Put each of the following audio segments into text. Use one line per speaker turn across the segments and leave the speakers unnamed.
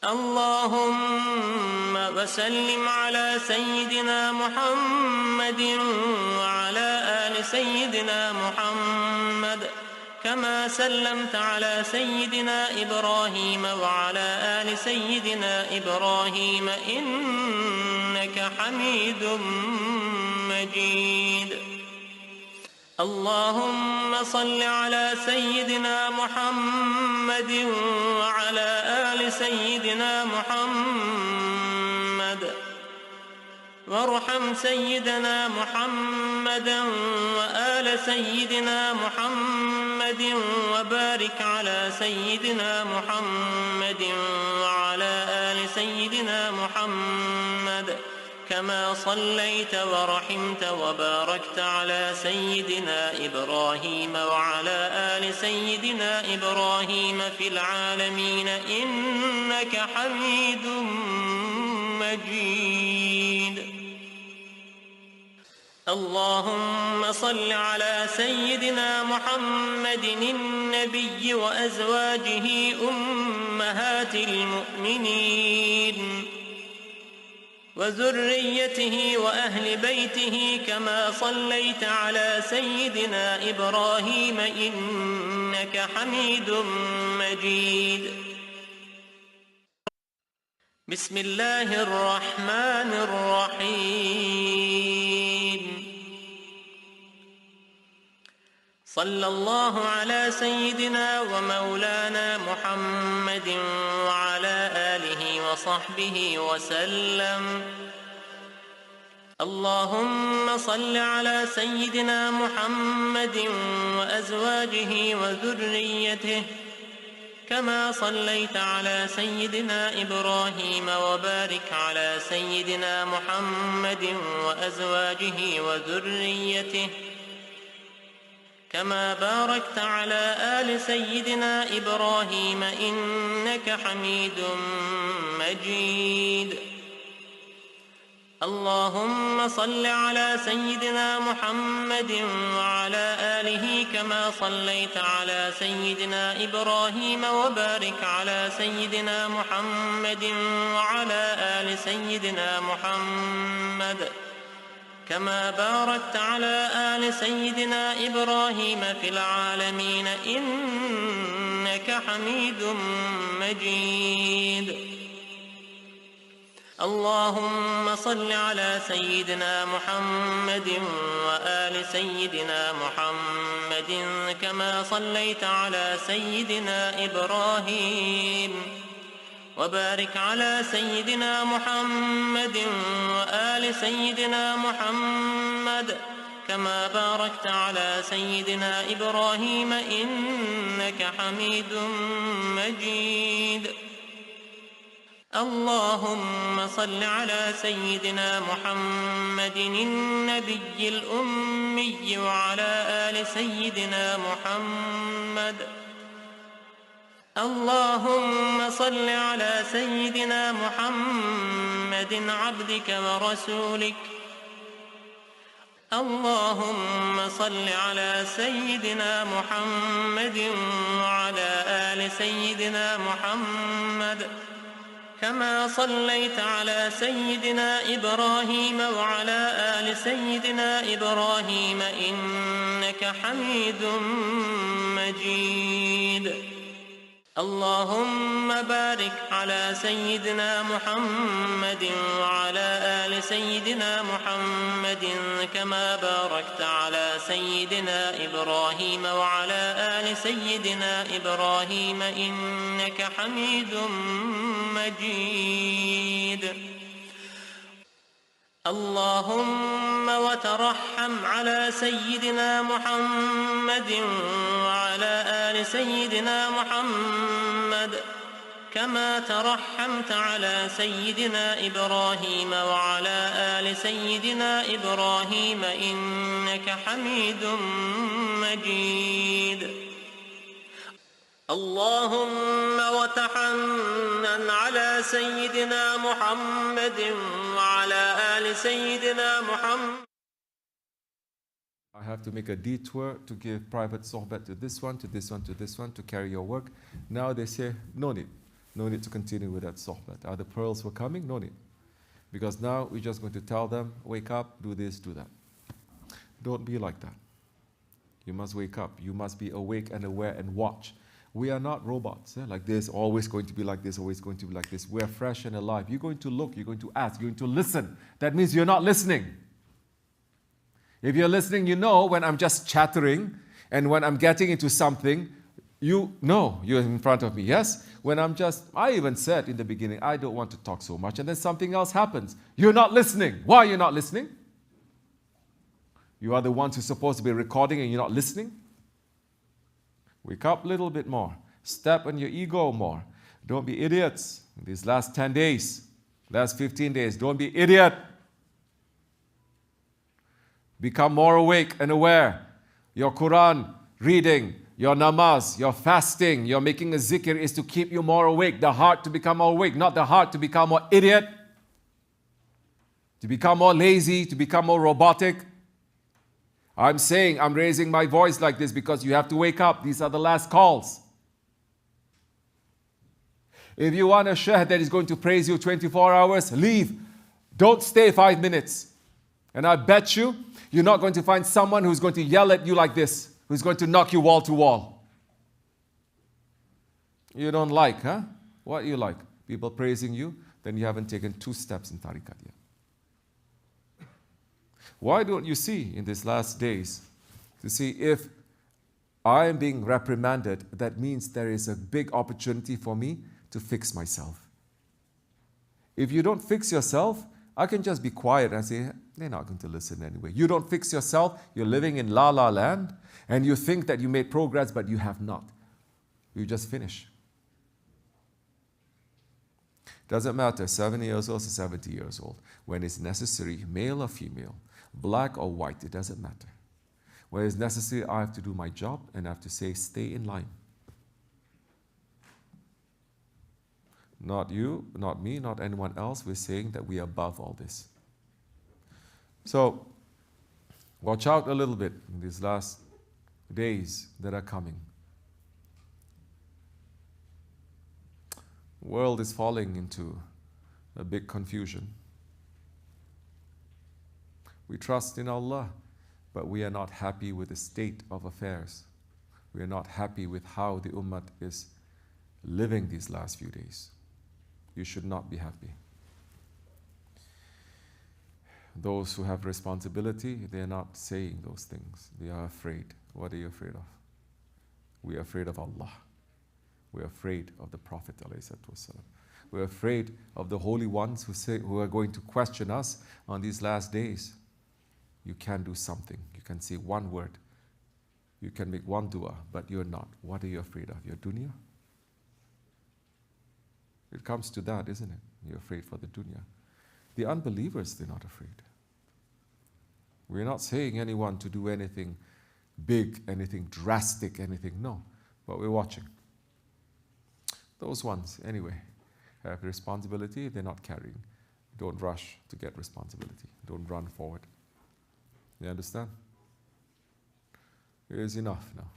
اللهم وسلم على سيدنا محمد وعلى آل سيدنا محمد كما سلمت على سيدنا إبراهيم وعلى آل سيدنا إبراهيم إنك حميد مجيد. اللهم صل على سيدنا محمد وعلى آل سيدنا محمد وارحم سيدنا محمدا وآل سيدنا محمد وبارك على سيدنا محمد وعلى آل سيدنا محمد كما صليت ورحمت وباركت على سيدنا إبراهيم وعلى آل سيدنا إبراهيم في العالمين إنك حميد مجيد. اللهم صل على سيدنا محمد النبي وأزواجه أمهات المؤمنين وذريته وأهل بيته كما صليت على سيدنا إبراهيم إنك حميد مجيد. بسم الله الرحمن الرحيم. صلى الله على سيدنا ومولانا محمد وعلى آله وصحبه وسلم. اللهم صل على سيدنا محمد وأزواجه وذريته كما صليت على سيدنا إبراهيم وبارك على سيدنا محمد وأزواجه وذريته كما باركت على آل سيدنا إبراهيم إنك حميد مجيد. اللهم صل على سيدنا محمد وعلى آله كما صليت على سيدنا إبراهيم وبارك على سيدنا محمد وعلى آل سيدنا محمد كما باركت على آل سيدنا إبراهيم في العالمين إنك حميد مجيد. اللهم صل على سيدنا محمد وآل سيدنا محمد كما صليت على سيدنا إبراهيم وبارك على سيدنا محمد وآل سيدنا محمد كما باركت على سيدنا إبراهيم إنك حميد مجيد. اللهم صل على سيدنا محمد النبي الأمي وعلى آل سيدنا محمد. اللهم صل على سيدنا محمد عبدك ورسولك. اللهم صل على سيدنا محمد وعلى آل سيدنا محمد كما صليت على سيدنا إبراهيم وعلى آل سيدنا إبراهيم إنك حميد مجيد. اللهم بارك على سيدنا محمد وعلى آل سيدنا محمد كما باركت على سيدنا إبراهيم وعلى آل سيدنا إبراهيم إنك حميد مجيد. اللهم وترحم على سيدنا محمد وعلى آل سيدنا محمد كما ترحمت على سيدنا إبراهيم وعلى آل سيدنا إبراهيم إنك حميد مجيد. اللهم وتحنن على سيدنا محمد وعلى آل سيدنا محمد.
I have to make a detour to give private sohbet to this one, to this one, to this one, to carry your work. Now they say, no need. No need to continue with that sohbet. Are the pearls were coming? No need. Because now we're just going to tell them, wake up, do this, do that. Don't be like that. You must wake up. You must be awake and aware and watch. We are not robots, like this, always going to be like this, always going to be like this. We are fresh and alive. You're going to look, you're going to ask, you're going to listen. That means you're not listening. If you're listening, you know when I'm just chattering and when I'm getting into something, you know you're in front of me, yes? When I even said in the beginning, I don't want to talk so much, and then something else happens. You're not listening. Why are you not listening? You are the ones who's supposed to be recording and you're not listening? Wake up a little bit more. Step on your ego more. Don't be idiots. These last 10 days, last 15 days, don't be idiot. Become more awake and aware. Your Quran reading, your namaz, your fasting, your making a zikr is to keep you more awake. The heart to become more awake, not the heart to become more idiot, to become more lazy, to become more robotic. I'm raising my voice like this because you have to wake up. These are the last calls. If you want a shaykh that is going to praise you 24 hours, leave. Don't stay 5 minutes. And I bet you're not going to find someone who's going to yell at you like this, who's going to knock you wall to wall. You don't like, huh? What you like? People praising you? Then you haven't taken 2 steps in tariqat yet. Why don't you see in these last days, to see if I am being reprimanded, that means there is a big opportunity for me to fix myself. If you don't fix yourself, I can just be quiet and say, they're not going to listen anyway. You don't fix yourself, you're living in la la land, and you think that you made progress, but you have not. You just finish. Doesn't matter, 70 years old or 70 years old. When it's necessary, male or female, black or white, it doesn't matter. When it's necessary, I have to do my job and I have to say, stay in line. Not you, not me, not anyone else. We're saying that we are above all this. So, watch out a little bit in these last days that are coming. The world is falling into a big confusion. We trust in Allah, but we are not happy with the state of affairs. We are not happy with how the Ummah is living these last few days. You should not be happy. Those who have responsibility, they are not saying those things. They are afraid. What are you afraid of? We are afraid of Allah. We are afraid of the Prophet ﷺ. We are afraid of the holy ones who are going to question us on these last days. You can do something. You can say one word. You can make one dua, but you're not. What are you afraid of? Your dunya? It comes to that, isn't it? You're afraid for the dunya. The unbelievers, they're not afraid. We're not saying anyone to do anything big, anything drastic, anything. No. But we're watching. Those ones, anyway, have responsibility. They're not carrying. Don't rush to get responsibility. Don't run forward. You understand? It is enough now.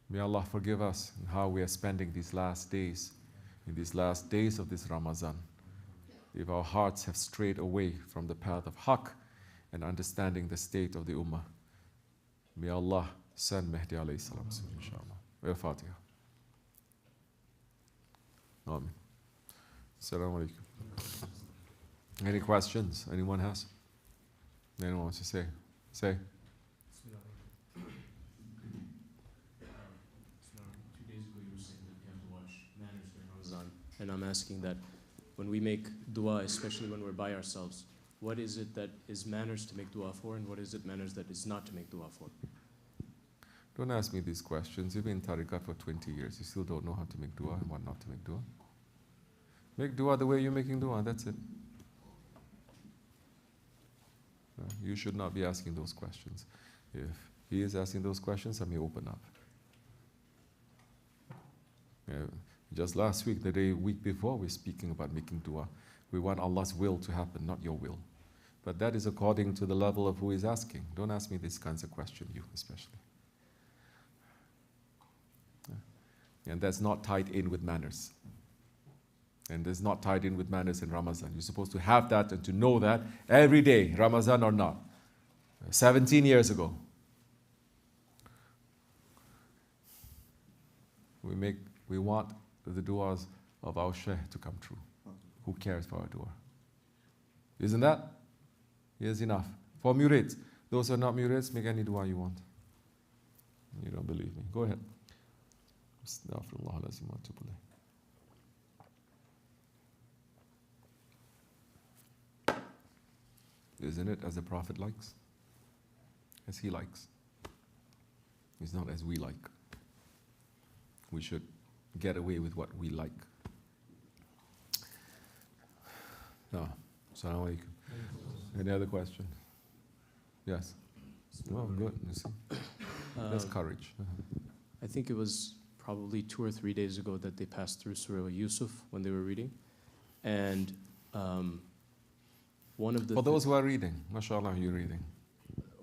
May Allah forgive us in how we are spending these last days, in these last days of this Ramadan. If our hearts have strayed away from the path of Haqq and understanding the state of the Ummah, may Allah send Mahdi alayhi salam soon, inshallah. Wa Fatiha. Amen. Assalamu alaikum. Any questions anyone has? Anyone wants to say? Say.
2 days ago you were saying that you have to watch manners during Ramadan. And I'm asking that when we make dua, especially when we're by ourselves, what is it that is manners to make dua for, and what is it manners that is not to make dua for?
Don't ask me these questions. You've been in tariqat for 20 years. You still don't know how to make dua and what not to make dua. Make dua the way you're making dua, that's it. You should not be asking those questions. If he is asking those questions, I may open up. Just last week, the week before, we're speaking about making dua. We want Allah's will to happen, not your will. But that is according to the level of who is asking. Don't ask me these kinds of questions, you especially. And that's not tied in with manners. And it's not tied in with manners in Ramadan. You're supposed to have that and to know that every day, Ramadan or not. 17 years ago, we want the du'as of our Shaykh to come true. Who cares for our dua? Isn't that? Yes, enough. For murids, those who are not murids, make any dua you want. You don't believe me. Go ahead. Isn't it as the Prophet likes? As he likes. It's not as we like. We should get away with what we like. No. Assalamu alaikum. Any other question? Yes. Oh, good. You see. That's courage.
I think it was probably 2 or 3 days ago that they passed through Surah Yusuf when they were reading. And one of the...
For those who are reading, mashallah, you're reading.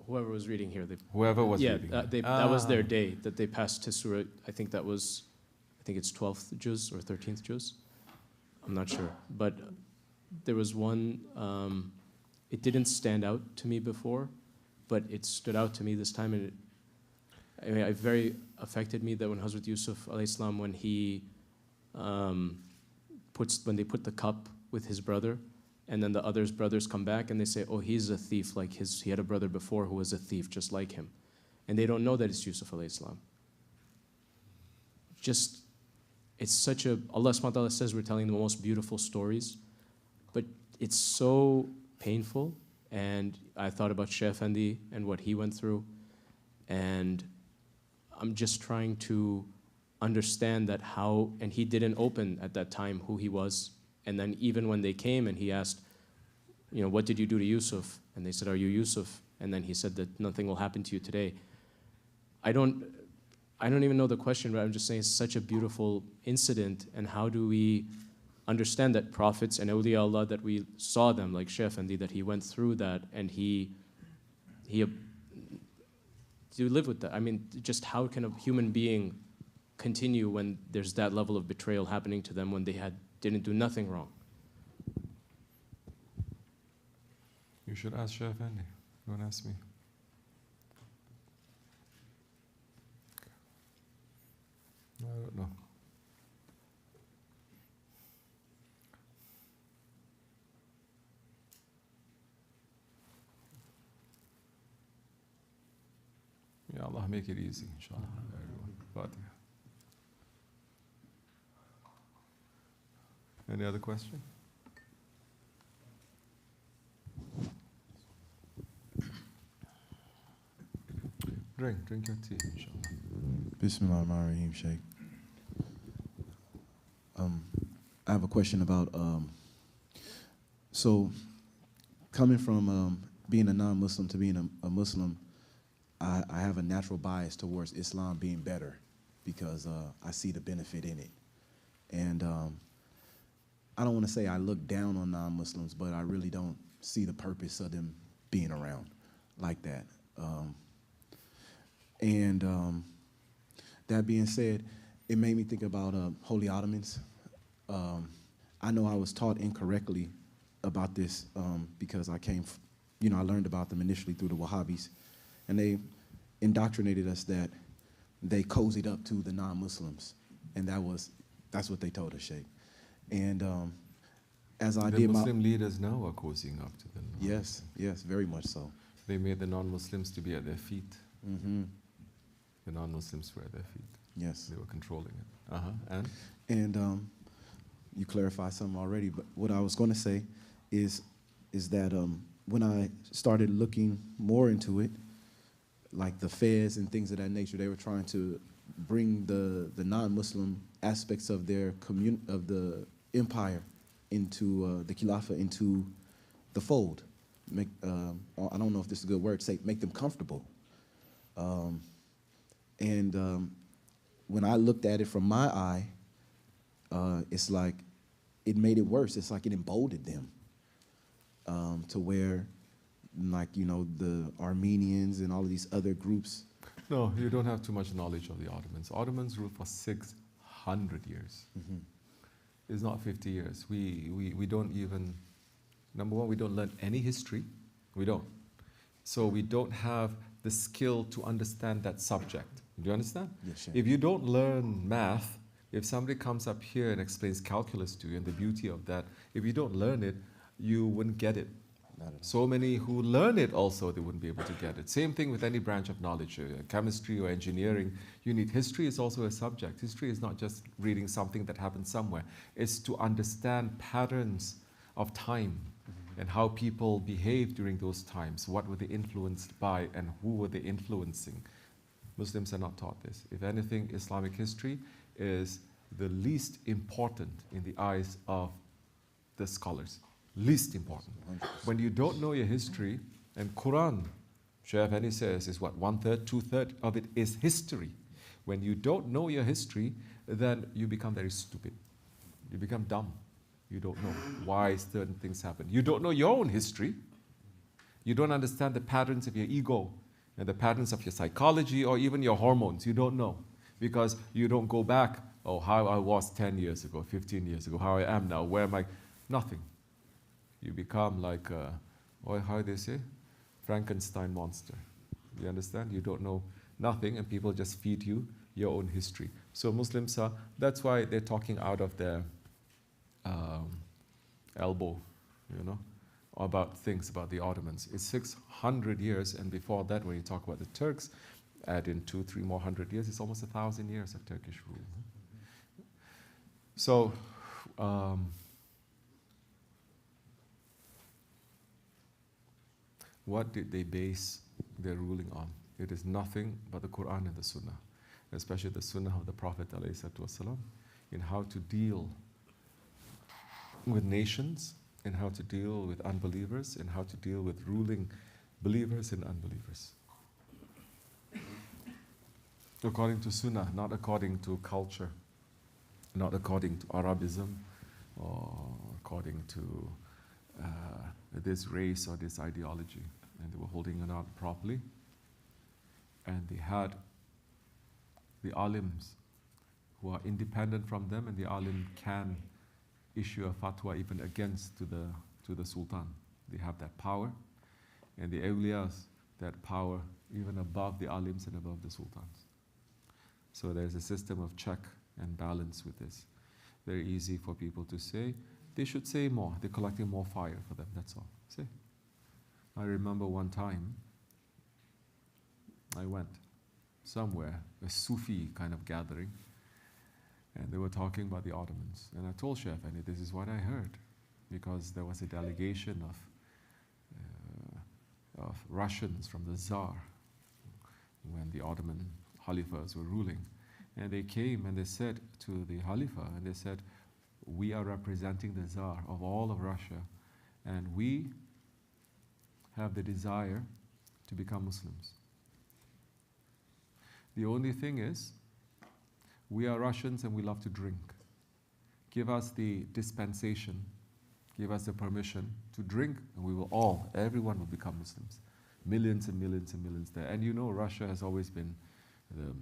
Whoever was reading here.
Whoever was reading.
That was their day, that they passed to Surah, I think it's 12th juz or 13th juz. I'm not sure. But there was one, it didn't stand out to me before, but it stood out to me this time, and it very affected me that when Hazrat Yusuf alayhi salam, when they put the cup with his brother, and then the other's brothers come back and they say, oh, he's a thief, like he had a brother before who was a thief just like him. And they don't know that it's Yusuf alayhi salam. It's such a, Allah subhanahu wa ta'ala says we're telling the most beautiful stories, but it's so painful. And I thought about Shaykh Efendi and what he went through, and I'm just trying to understand that how, and he didn't open at that time who he was. And then even when they came and he asked, what did you do to Yusuf? And they said, are you Yusuf? And then he said that nothing will happen to you today. I don't even know the question, but I'm just saying it's such a beautiful incident. And how do we understand that prophets and awliya Allah, that we saw them, like Shaykh Efendi, that he went through that and he to live with that? I mean, just how can a human being continue when there's that level of betrayal happening to them when they didn't do nothing wrong?
You should ask Shaykh Efendi. Don't ask me. I don't know. Ya Allah, make it easy, inshallah, everyone. Fatiha. Any other question? Drink your tea, inshallah.
BismillahirRahmanirRahim, Shaykh. I have a question about, so coming from being a non-Muslim to being a Muslim, I have a natural bias towards Islam being better because I see the benefit in it. And I don't want to say I look down on non-Muslims, but I really don't see the purpose of them being around like that. That being said, it made me think about Holy Ottomans. I know I was taught incorrectly about this because I learned about them initially through the Wahhabis, and they indoctrinated us that they cozied up to the non-Muslims, and that's what they told us, Shaykh. And as I did,
the Muslim leaders now are cozying up to them.
Yes, very much so.
They made the non-Muslims to be at their feet.
Mm-hmm.
The non-Muslims were at their feet.
Yes.
They were controlling it.
And you clarified something already, but what I was going to say is that when I started looking more into it, like the fairs and things of that nature, they were trying to bring the non-Muslim aspects of their of the empire into the Khilafah, into the fold. I don't know if this is a good word to say, make them comfortable. When I looked at it from my eye, it's like it made it worse. It's like it emboldened them to where, like, the Armenians and all of these other groups.
No, you don't have too much knowledge of the Ottomans. Ottomans ruled for 600 600 years. It's not 50 years. We don't even, number one, we don't learn any history. We don't. So we don't have the skill to understand that subject. Do you understand?
Yes, Shaykh.
If you don't learn math, if somebody comes up here and explains calculus to you and the beauty of that, if you don't learn it, you wouldn't get it.
Not at all.
So many who learn it also, they wouldn't be able to get it. Same thing with any branch of knowledge, chemistry or engineering. You need history is also a subject. History is not just reading something that happened somewhere. It's to understand patterns of time and how people behaved during those times. What were they influenced by and who were they influencing? Muslims are not taught this. If anything, Islamic history is the least important in the eyes of the scholars. Least important.
100%.
When you don't know your history, and Quran, Shaykh Efendi says, is what, 1/3, 2/3 of it is history. When you don't know your history, then you become very stupid. You become dumb. You don't know why certain things happen. You don't know your own history. You don't understand the patterns of your ego and the patterns of your psychology or even your hormones. You don't know because you don't go back, oh, how I was 10 years ago, 15 years ago, how I am now, where am I? Nothing. You become like, or how they say, Frankenstein monster. You understand? You don't know nothing and people just feed you your own history. So Muslims are, that's why they're talking out of their elbow, you know, about things about the Ottomans. It's 600 years, and before that, when you talk about the Turks, add in 200-300 more years, it's almost 1,000 years of Turkish rule. So, what did they base their ruling on? It is nothing but the Quran and the Sunnah, especially the Sunnah of the Prophet ﷺ, in how to deal with nations, and how to deal with unbelievers, and how to deal with ruling believers and unbelievers. According to Sunnah, not according to culture, not according to Arabism, or according to this race or this ideology. And they were holding it out properly. And they had the alims who are independent from them, and the alim can issue a fatwa even against to the sultan. They have that power, and the awliyas, that power even above the alims and above the sultans. So there's a system of check and balance with this. Very easy for people to say, they should say more, they're collecting more fire for them, that's all. Say. I remember one time, I went somewhere, a Sufi kind of gathering, and they were talking about the Ottomans. And I told Shaykh Efendi, this is what I heard, because there was a delegation of Russians from the Tsar when the Ottoman Khalifas were ruling. And they came and they said to the Khalifa, and they said, we are representing the Tsar of all of Russia, and we have the desire to become Muslims. The only thing is, we are Russians and we love to drink. Give us the dispensation, give us the permission to drink, and we will all, everyone will become Muslims. Millions and millions and millions there. And you know, Russia has always been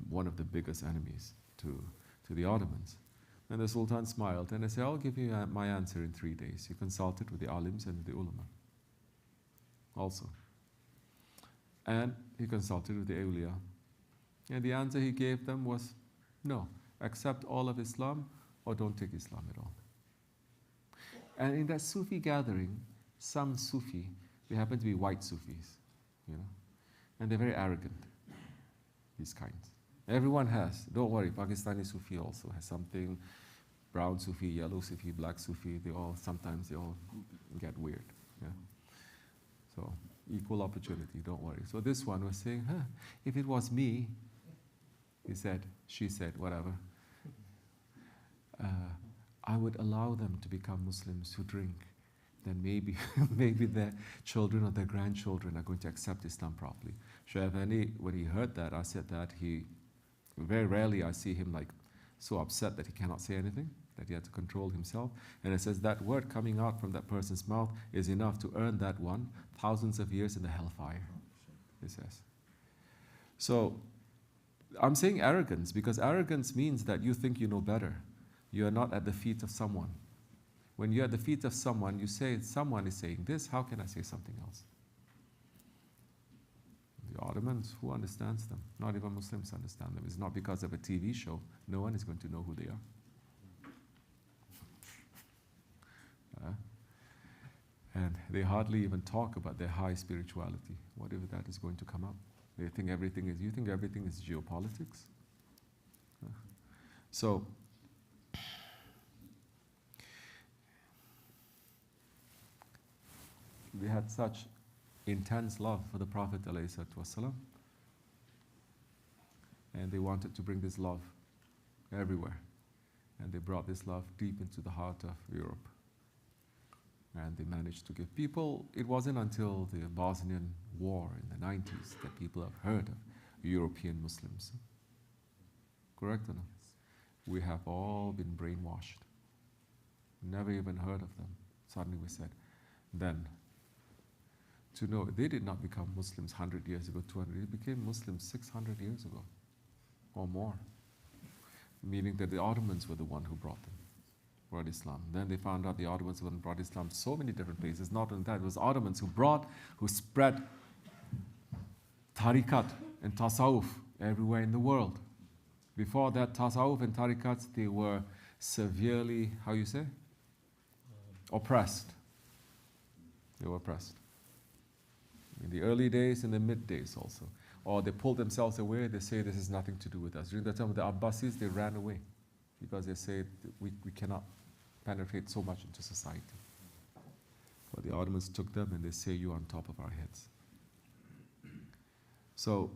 one of the biggest enemies to the Ottomans. And the Sultan smiled and I said, I'll give you my answer in 3 days. He consulted with the alims and the ulama also. And he consulted with the awliya. And the answer he gave them was, no, accept all of Islam or don't take Islam at all. And in that Sufi gathering, some Sufi, they happen to be white Sufis, you know, and they're very arrogant, these kinds. Everyone has, don't worry, Pakistani Sufi also has something, brown Sufi, yellow Sufi, black Sufi, sometimes they all get weird, yeah. So, equal opportunity, don't worry. So this one was saying, if it was me, he said, she said, whatever, I would allow them to become Muslims who drink. Then maybe their children or their grandchildren are going to accept Islam properly. Shaykh Efendi, when he heard that, I said that very rarely I see him like so upset that he cannot say anything, that he had to control himself. And it says that word coming out from that person's mouth is enough to earn that one thousands of years in the hellfire, he says. So, I'm saying arrogance because arrogance means that you think you know better. You are not at the feet of someone. When you're at the feet of someone, you say, someone is saying this, how can I say something else? The Ottomans, who understands them? Not even Muslims understand them. It's not because of a TV show. No one is going to know who they are. And they hardly even talk about their high spirituality. Whatever that is going to come up. They think everything is, you think everything is geopolitics? So, they had such intense love for the Prophet ﷺ, and they wanted to bring this love everywhere. And they brought this love deep into the heart of Europe. And they managed to give people, it wasn't until the Bosnian War in the 90s that people have heard of European Muslims. Correct or not? We have all been brainwashed. Never even heard of them. Suddenly we said, then, to know they did not become Muslims 100 years ago, 200 years, they became Muslims 600 years ago or more. Meaning that the Ottomans were the one who brought them. Brought Islam. Then they found out the Ottomans who brought Islam to so many different places. Not only that, it was Ottomans who spread tariqat and tasawwuf everywhere in the world. Before that, tasawwuf and tariqats, they were severely, how you say? Oppressed. They were oppressed. In the early days, in the mid days also. Or they pulled themselves away, they say this has nothing to do with us. During the time of the Abbasis, they ran away because they said we cannot penetrate so much into society. But the Ottomans took them and they say, you're on top of our heads. So,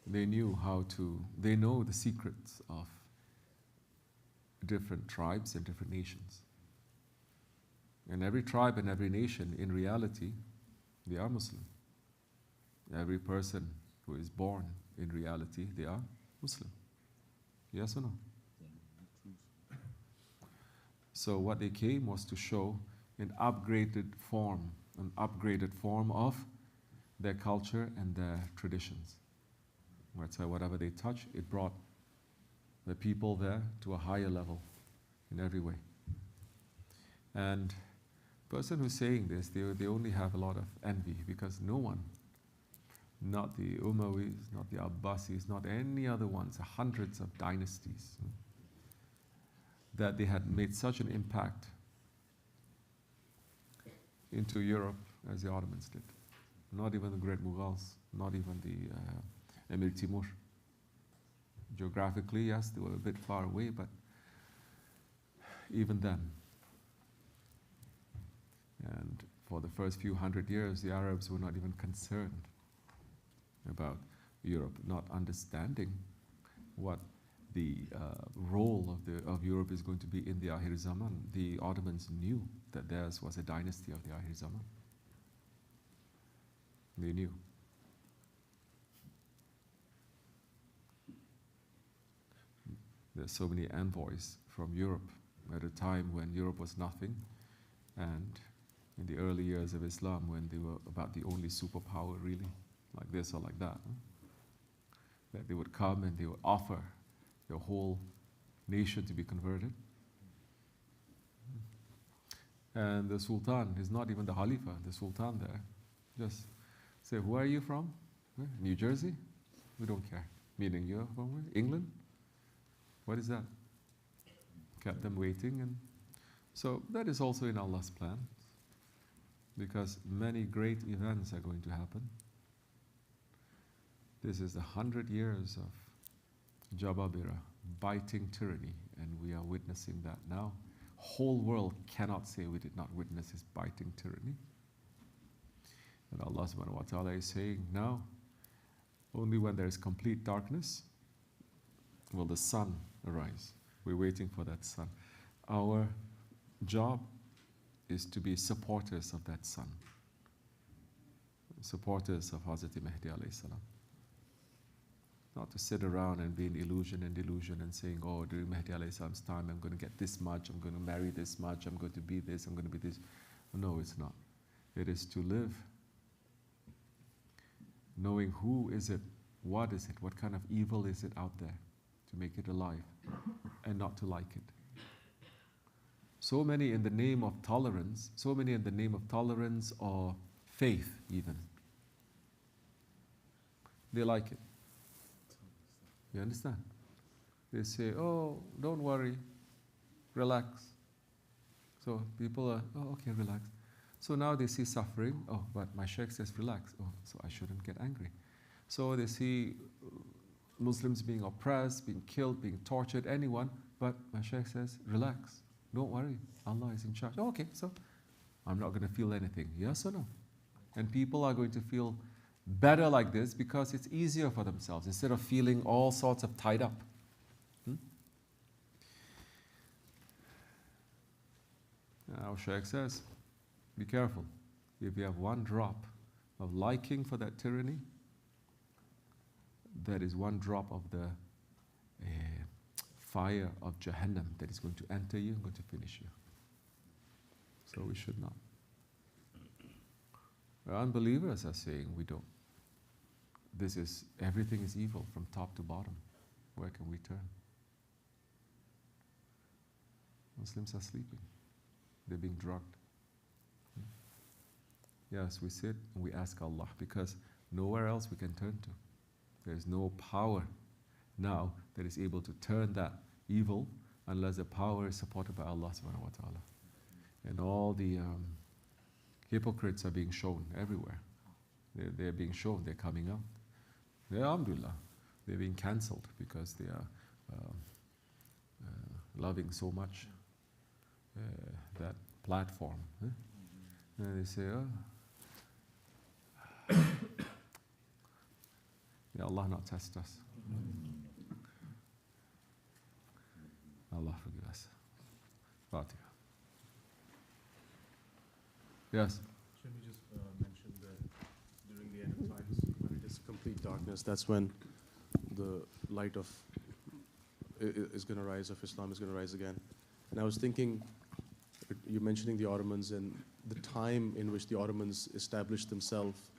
they know the secrets of different tribes and different nations. And every tribe and every nation, in reality, they are Muslim. Every person who is born, in reality, they are Muslim. Yes or no? So what they came was to show an upgraded form of their culture and their traditions. So whatever they touch, it brought the people there to a higher level in every way. And the person who's saying this, they only have a lot of envy because no one, not the Umayyads, not the Abbasis, not any other ones, hundreds of dynasties, that they had made such an impact into Europe as the Ottomans did. Not even the great Mughals, not even the Emir Timur. Geographically, yes, they were a bit far away, but even then. And for the first few hundred years, the Arabs were not even concerned about Europe, not understanding what the role of Europe is going to be in the Akhir Zaman. The Ottomans knew that theirs was a dynasty of the Akhir Zaman. They knew. There's so many envoys from Europe at a time when Europe was nothing, and in the early years of Islam when they were about the only superpower really, like this or like that, that they would come and they would offer their whole nation to be converted. And the Sultan is not even the Khalifa, the Sultan there just say, who are you from? New Jersey? We don't care. Meaning you're from where? England? What is that? Kept them waiting. And so that is also in Allah's plan, because many great events are going to happen. This is 100 years of Jababira, biting tyranny, and we are witnessing that now. Whole world cannot say we did not witness his biting tyranny. And Allah subhanahu wa ta'ala is saying now, only when there is complete darkness will the sun arise. We're waiting for that sun. Our job is to be supporters of that sun. Supporters of Hazrat Mahdi alayhi salam. Not to sit around and be in illusion and delusion and saying, oh, during Mahdi alayhi salam's time, I'm going to get this much, I'm going to marry this much, I'm going to be this, I'm going to be this. No, it's not. It is to live knowing who is it, what is it, what kind of evil is it out there, to make it alive and not to like it. So many in the name of tolerance, or faith even, they like it. You understand? They say, oh, don't worry, relax. So people are, oh, okay, relax. So now they see suffering, oh, but my Shaykh says relax, oh, so I shouldn't get angry. So they see Muslims being oppressed, being killed, being tortured, anyone, but my Shaykh says relax, don't worry, Allah is in charge. Oh, okay, so I'm not going to feel anything, yes or no? And people are going to feel better like this because it's easier for themselves instead of feeling all sorts of tied up. Now Shaykh says, be careful. If you have one drop of liking for that tyranny, that is one drop of the fire of Jahannam that is going to enter you and going to finish you. So we should not. The unbelievers are saying we don't. Everything is evil from top to bottom. Where can we turn? Muslims are sleeping. They're being drugged. Yes, we sit and we ask Allah because nowhere else we can turn to. There is no power now that is able to turn that evil unless the power is supported by Allah subhanahu wa ta'ala. And all the hypocrites are being shown everywhere. They're being shown, they're coming out. Alhamdulillah, they're being cancelled because they are loving so much that platform. And they say, oh, may Allah not test us. Allah forgive us. Fatiha. Yes?
Should we just mention that during the end of times, when it is complete darkness, that's when the light of is going to rise, of Islam is going to rise again. And I was thinking, you're mentioning the Ottomans, and the time in which the Ottomans established themselves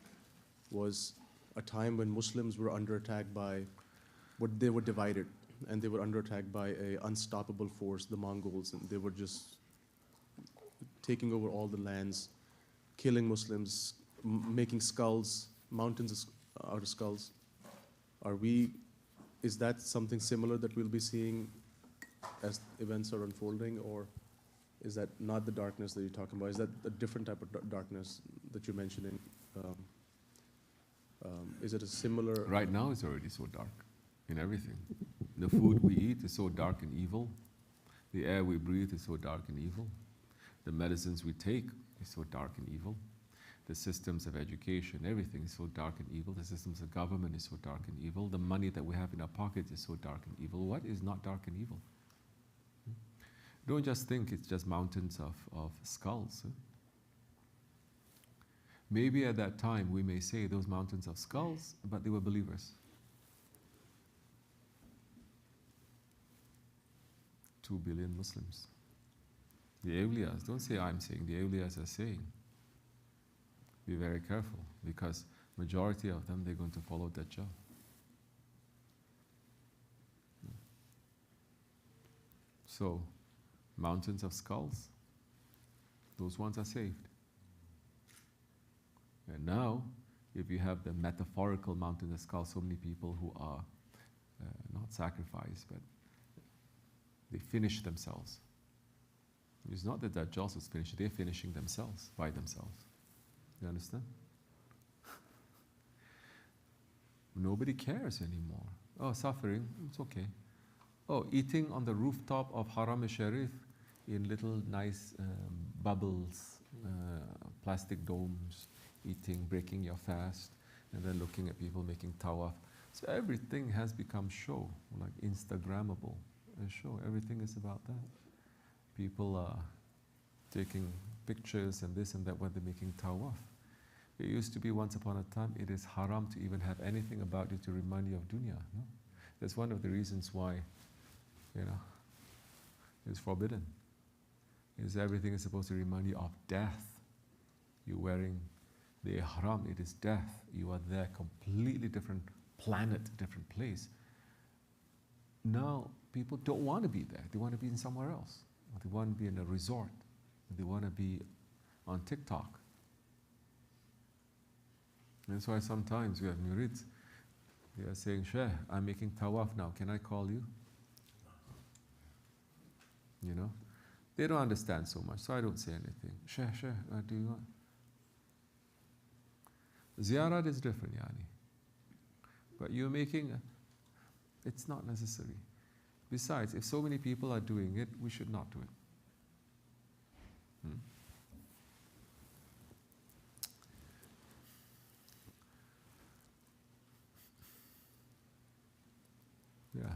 was a time when Muslims were under attack by, they were divided, and they were under attack by an unstoppable force, the Mongols, and they were just taking over all the lands, killing Muslims, making skulls, mountains out of skulls. Is that something similar that we'll be seeing as events are unfolding, or is that not the darkness that you're talking about? Is that a different type of darkness that you're mentioning? Is it a similar?
Right now it's already so dark in everything. The food we eat is so dark and evil. The air we breathe is so dark and evil. The medicines we take is so dark and evil. The systems of education, everything is so dark and evil. The systems of government is so dark and evil. The money that we have in our pockets is so dark and evil. What is not dark and evil? Don't just think it's just mountains of skulls. Maybe at that time we may say those mountains of skulls, but they were believers. 2 billion Muslims. The awliyas, don't say I'm saying, the awliyas are saying. Be very careful, because majority of them, they're going to follow Dajjal. So, mountains of skulls, those ones are saved. And now, if you have the metaphorical mountains of skulls, so many people who are not sacrificed, but they finish themselves. It's not that Dajjal is finished, they're finishing themselves, by themselves. You understand? Nobody cares anymore. Oh, suffering, it's okay. Oh, eating on the rooftop of Haram Sharif in little nice bubbles, plastic domes, eating, breaking your fast, and then looking at people making tawaf. So everything has become show, like Instagrammable. A show, everything is about that. People are taking pictures and this and that when they're making tawaf. It used to be once upon a time, it is haram to even have anything about you to remind you of dunya. No? That's one of the reasons why, it's forbidden. Is everything is supposed to remind you of death. You're wearing the ihram, it is death. You are there, completely different planet, different place. Now, people don't want to be there. They want to be in somewhere else. Or they want to be in a resort. Or they want to be on TikTok. That's why sometimes we have murids. They are saying, Shaykh, I'm making tawaf now. Can I call you? You know? They don't understand so much, so I don't say anything. Shaykh, do you want? Ziyarat is different, yani. But you're making, it's not necessary. Besides, if so many people are doing it, we should not do it. Yeah.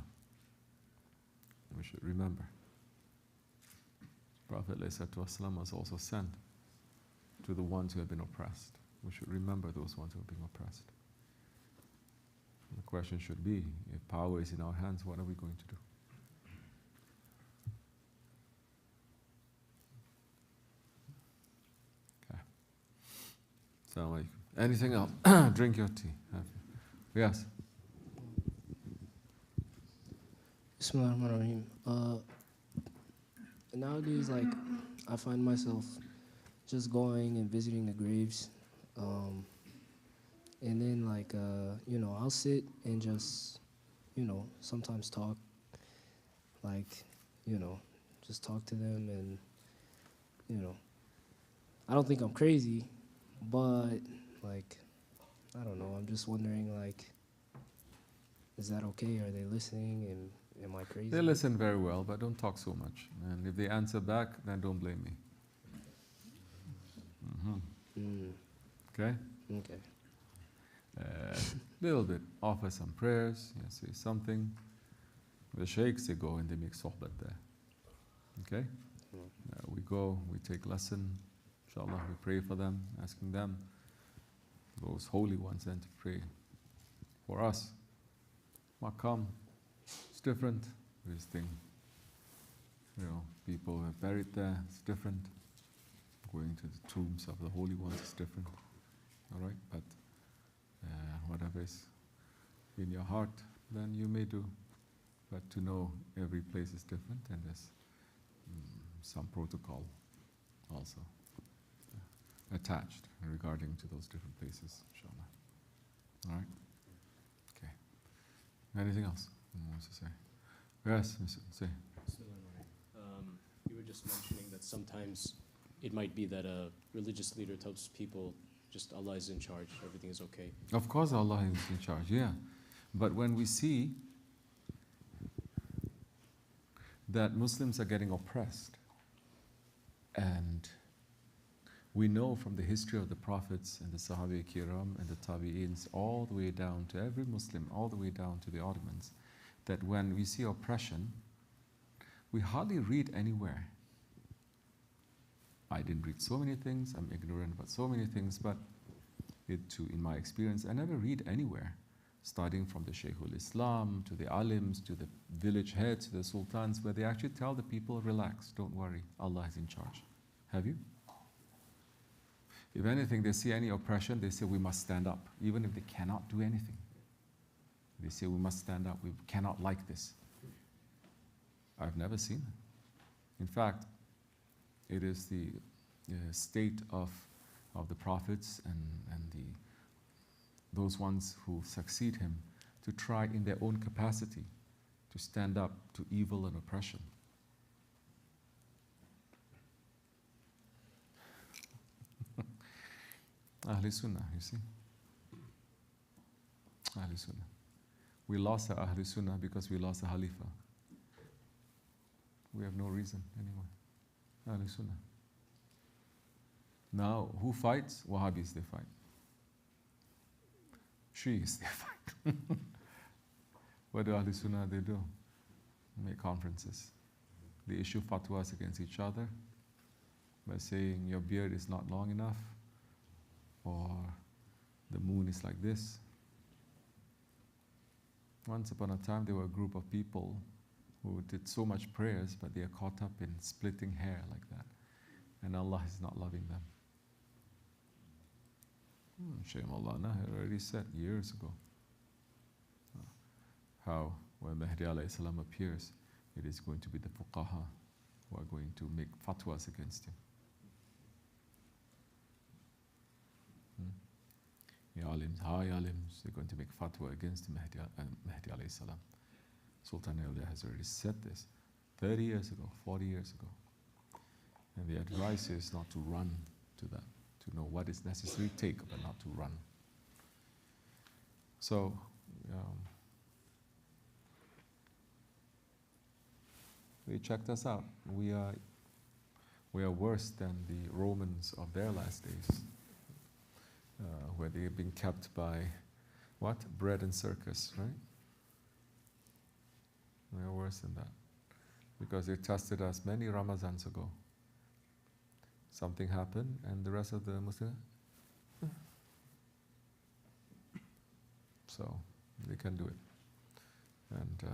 We should remember. Prophet ﷺ was also sent to the ones who have been oppressed. We should remember those ones who have been oppressed. And the question should be, if power is in our hands, what are we going to do? Okay. Assalamu alaikum. Anything else? Drink your tea. Yes.
BismillahirRahmanirRahim. Nowadays, like, I find myself just going and visiting the graves, and then, like, I'll sit and just, sometimes talk, like, just talk to them, and, I don't think I'm crazy, but, like, I don't know, I'm just wondering, like, is that okay? Are they listening? And am I crazy?
They listen very well, but don't talk so much. And if they answer back, then don't blame me. Okay?
Okay.
Little bit. Offer some prayers, say something. The sheikhs, they go and they make sohbat there. Okay? We go, we take lesson. Inshallah, we pray for them, asking them, those holy ones, then to pray for us. Maqam, it's different. This thing, people are buried there, it's different. Going to the tombs of the holy ones is different. All right, but whatever is in your heart, then you may do. But to know every place is different, and there's some protocol also attached regarding to those different places, inshallah. All right? Okay. Anything else anyone wants to say? Yes, say.
You were just mentioning that sometimes it might be that a religious leader tells people just Allah is in charge, everything is okay.
Of course Allah is in charge, yeah. But when we see that Muslims are getting oppressed, and we know from the history of the Prophets and the Sahaba Kiram and the Tabi'ins all the way down to every Muslim, all the way down to the Ottomans, that when we see oppression, we hardly read anywhere. I didn't read so many things, I'm ignorant about so many things, but in my experience, I never read anywhere, starting from the Shaykhul Islam, to the alims, to the village heads, to the sultans, where they actually tell the people, relax, don't worry, Allah is in charge. Have you? If anything, they see any oppression, they say we must stand up, even if they cannot do anything. They say we must stand up, we cannot like this. I've never seen it. In fact, it is the state of the prophets and those ones who succeed him to try in their own capacity to stand up to evil and oppression. Ahl Sunnah, you see? Ahl Sunnah. We lost our Ahl Sunnah because we lost a Khalifa. We have no reason anymore. Ahl Sunnah. Now, who fights? Wahhabis, they fight. Shiis, they fight. What do Ahl Sunnah they do? Make conferences. They issue fatwas against each other by saying your beard is not long enough, or the moon is like this. Once upon a time, there were a group of people who did so much prayers, but they are caught up in splitting hair like that. And Allah is not loving them. Shaykh Maulana had already said years ago how when Mahdi alayhi salam appears, it is going to be the fuqaha who are going to make fatwas against him. The alims, high alims, they're going to make fatwa against Mahdi alayhi salam. Sultan Awliya has already said this 30 years ago, 40 years ago. And the advice is not to run to that, to know what is necessary, take, but not to run. So, they checked us out. We are worse than the Romans of their last days, where they have been kept by what? Bread and circus, right? We are worse than that. Because they tested us many Ramazans ago. Something happened and the rest of the Muslims, so they can do it. And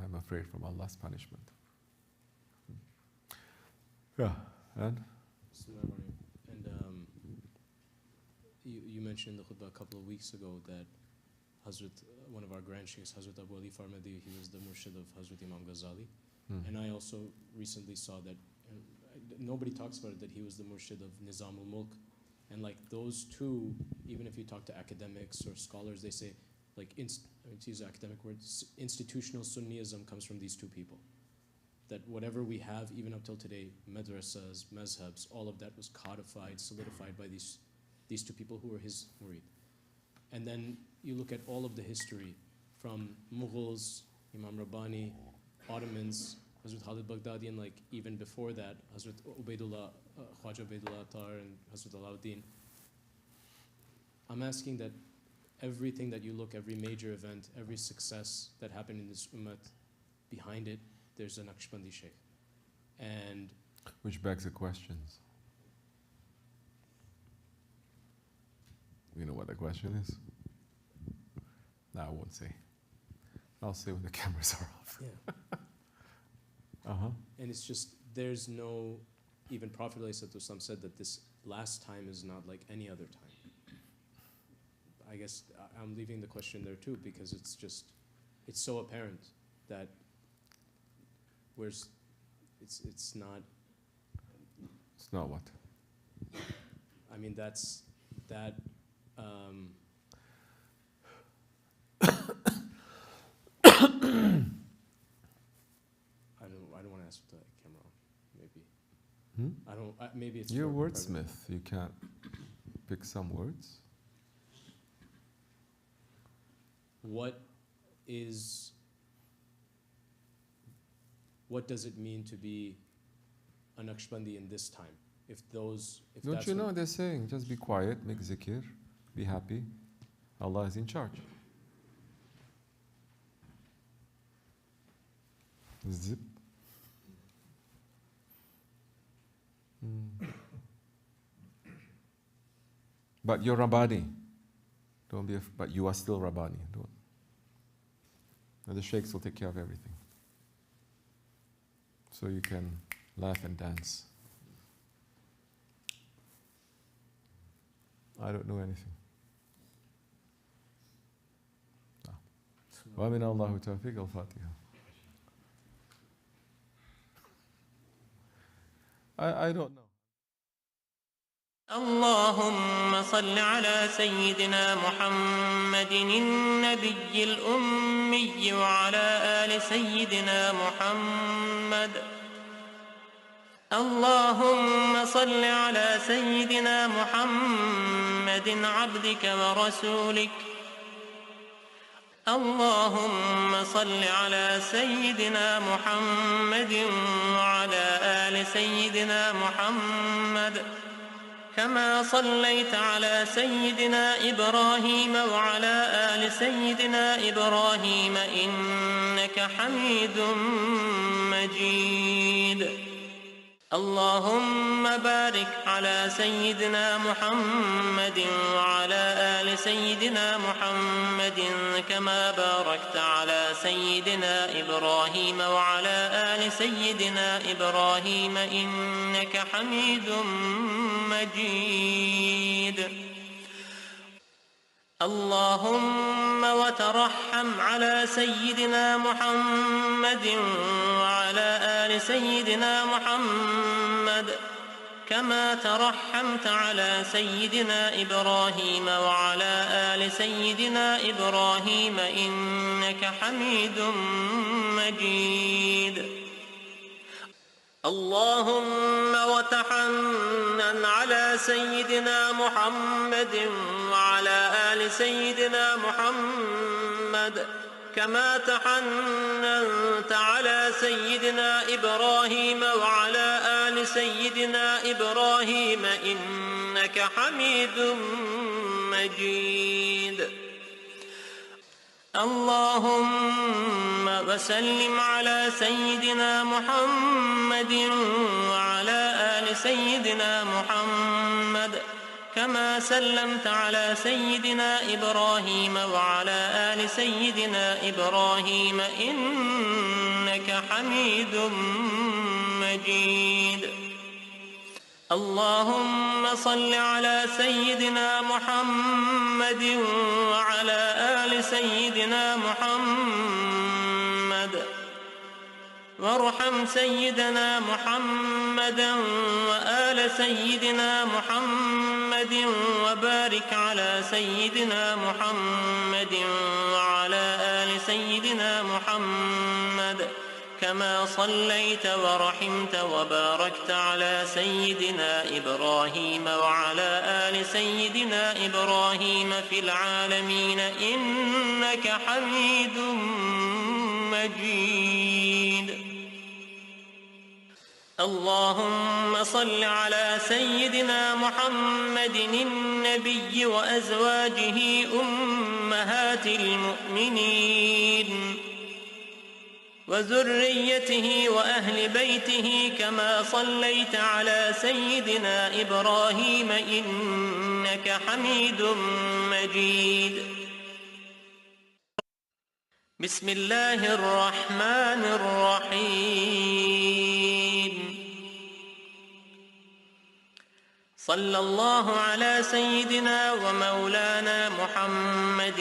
I'm afraid from Allah's punishment. Yeah, and?
And you mentioned in the khutbah a couple of weeks ago that one of our grand sheikhs, Hazrat Abu Ali Farmadi, he was the murshid of Hazrat Imam Ghazali. And I also recently saw that, nobody talks about it, that he was the murshid of Nizam al-Mulk. And like those two, even if you talk to academics or scholars, they say, like, to use an academic word, institutional Sunniism comes from these two people. That whatever we have, even up till today, madrasas, mazhabs, all of that was codified, solidified by these two people who were his murid. And then you look at all of the history, from Mughals, Imam Rabbani, Ottomans, Hazrat Khalid Baghdadi, and like even before that, Hazrat Ubaidullah, Khwaja Ubaidullah Attar, and Hazrat Alauddin. I'm asking that everything that you look, every major event, every success that happened in this ummah, behind it, there's a Nakshebendi Shaykh. And
which begs the questions. You know what the question is? No, I won't say. I'll say when the cameras are off.
Yeah.
And
it's just, there's no, even Prophet ﷺ said that this last time is not like any other time. I guess I'm leaving the question there too, because it's just, it's so apparent that it's not.
It's not what?
I mean, that's, that, I don't want to ask with the camera on, maybe. Maybe it's.
You're a wordsmith. You can't pick some words.
What does it mean to be a Nakshebendi in this time?
Don't you know they're saying, just be quiet, make zikr, be happy. Allah is in charge. Zip. But you're Rabbani. Don't be. But you are still Rabbani. Don't. And the sheikhs will take care of everything. So you can laugh and dance. I don't know anything. Wa min Allahu tawfiq al-Fatiha. I don't know.
اللهم صل على سيدنا محمد النبي الأمي وعلى آل سيدنا محمد. اللهم صل على سيدنا محمد عبدك ورسولك. اللهم صل على سيدنا محمد وعلى آل سيدنا محمد كما صليت على سيدنا إبراهيم وعلى آل سيدنا إبراهيم إنك حميد مجيد. اللهم بارك على سيدنا محمد وعلى آل سيدنا محمد كما باركت على سيدنا إبراهيم وعلى آل سيدنا إبراهيم إنك حميد مجيد. اللهم وترحم على سيدنا محمد وعلى آل سيدنا محمد كما ترحمت على سيدنا إبراهيم وعلى آل سيدنا إبراهيم إنك حميد مجيد. اللهم وتحنن على سيدنا محمد وعلى آل سيدنا محمد كما تحننت على سيدنا إبراهيم وعلى آل سيدنا إبراهيم إنك حميد مجيد. اللهم وسلم على سيدنا محمد وعلى آل سيدنا محمد كما سلمت على سيدنا إبراهيم وعلى آل سيدنا إبراهيم إنك حميد مجيد. اللهم صل على سيدنا محمد وعلى آل سيدنا محمد وارحم سيدنا محمدا وآل سيدنا محمد وبارك على سيدنا محمد وعلى آل سيدنا محمد كما صليت ورحمت وباركت على سيدنا إبراهيم وعلى آل سيدنا إبراهيم في العالمين إنك حميد مجيد. اللهم صل على سيدنا محمد النبي وأزواجه أمهات المؤمنين وذريته وأهل بيته كما صليت على سيدنا إبراهيم إنك حميد مجيد. بسم الله الرحمن الرحيم. صلى الله على سيدنا ومولانا محمد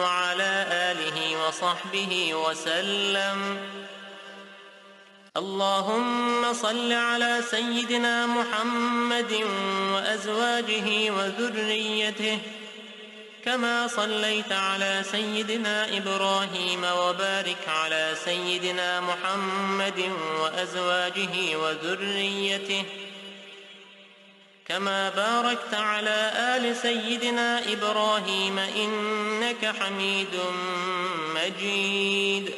وعلى آله وصحبه وسلم. اللهم صل على سيدنا محمد وأزواجه وذريته كما صليت على سيدنا إبراهيم وبارك على سيدنا محمد وأزواجه وذريته كما باركت على آل سيدنا إبراهيم إنك حميد مجيد.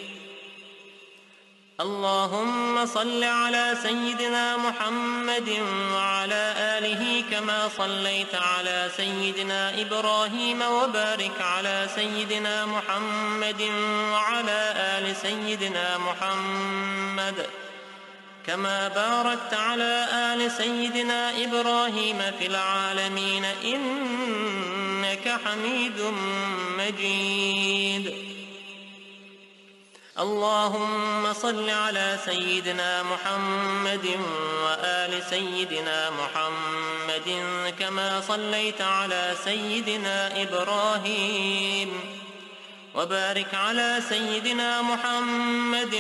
اللهم صل على سيدنا محمد وعلى آله كما صليت على سيدنا إبراهيم وبارك على سيدنا محمد وعلى آل سيدنا محمد كما باركت على آل سيدنا إبراهيم في العالمين إنك حميد مجيد. اللهم صل على سيدنا محمد وآل سيدنا محمد كما صليت على سيدنا إبراهيم وبارك على سيدنا محمد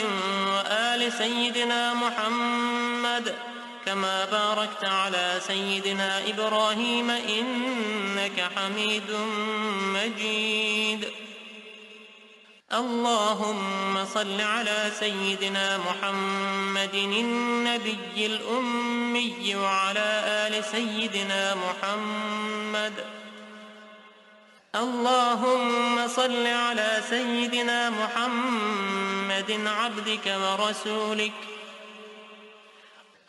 وآل سيدنا محمد كما باركت على سيدنا إبراهيم إنك حميد مجيد. اللهم صل على سيدنا محمد النبي الأمي وعلى آل سيدنا محمد. اللهم صل على سيدنا محمد عبدك ورسولك.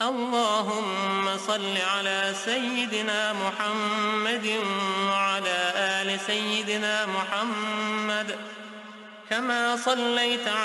اللهم صل على سيدنا محمد وعلى آل سيدنا محمد كما صليت على